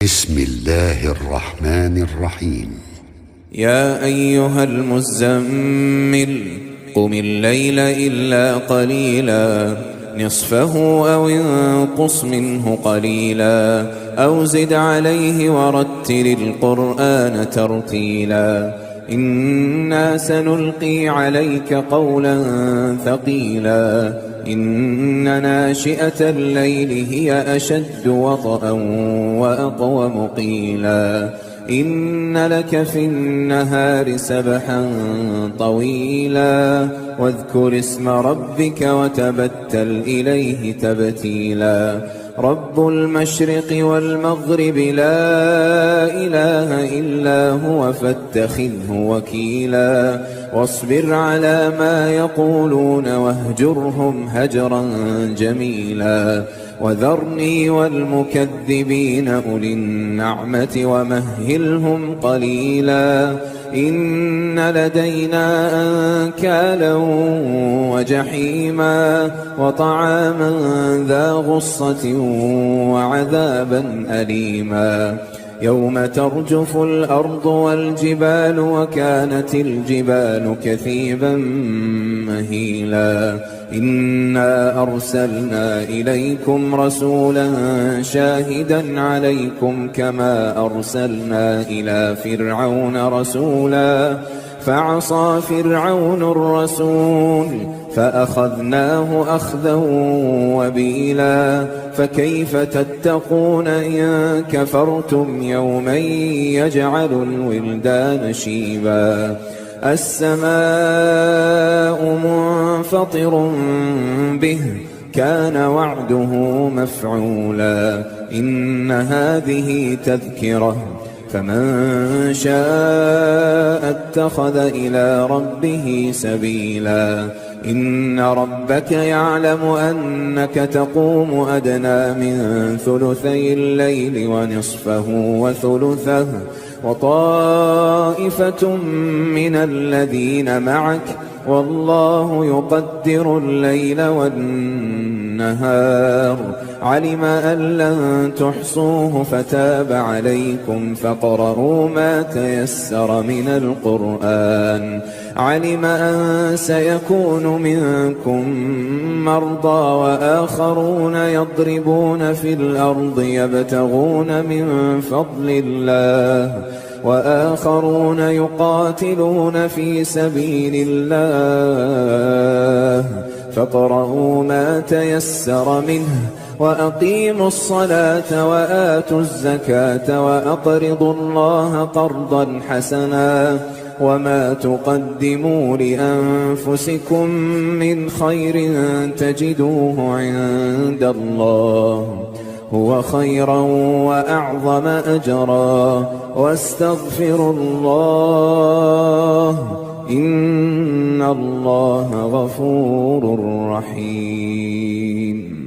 بسم الله الرحمن الرحيم. يا أيها المزمل قم الليل إلا قليلا نصفه أو انقص منه قليلا أو زد عليه ورتل القرآن ترتيلا إنا سنلقي عليك قولا ثقيلا إن ناشئة الليل هي أشد وطئا وأقوم قيلا إن لك في النهار سبحا طويلا واذكر اسم ربك وتبتل إليه تبتيلا رب المشرق والمغرب لا إله إلا هو فاتخذه وكيلا واصبر على ما يقولون واهجرهم هجرا جميلا وذرني والمكذبين أولي النعمة ومهلهم قليلا إن لدينا أنكالا وجحيما وطعاما ذا غصة وعذابا أليما يوم ترجف الأرض والجبال وكانت الجبال كثيبا مهيلا إنا أرسلنا إليكم رسولا شاهدا عليكم كما أرسلنا إلى فرعون رسولا فعصى فرعون الرسول فأخذناه أخذا وبيلا فكيف تتقون إن كفرتم يوما يجعل الولدان شيبا السماء منفطر به كان وعده مفعولا إن هذه تذكرة فمن شاء اتخذ إلى ربه سبيلا إن ربك يعلم أنك تقوم أدنى من ثلثي الليل ونصفه وثلثه وطائفة من الذين معك والله يقدر الليل والنهار علم أن لن تحصوه فتاب عليكم فاقرؤوا ما تيسر من القرآن علم أن سيكون منكم مرضى وآخرون يضربون في الأرض يبتغون من فضل الله وآخرون يقاتلون في سبيل الله فاقرؤوا ما تيسر منه وأقيموا الصلاة وآتوا الزكاة وأقرضوا الله قرضا حسنا وما تقدموا لأنفسكم من خير تجدوه عند الله هو خيرا وأعظم أجرا واستغفروا الله إن الله غفور رحيم.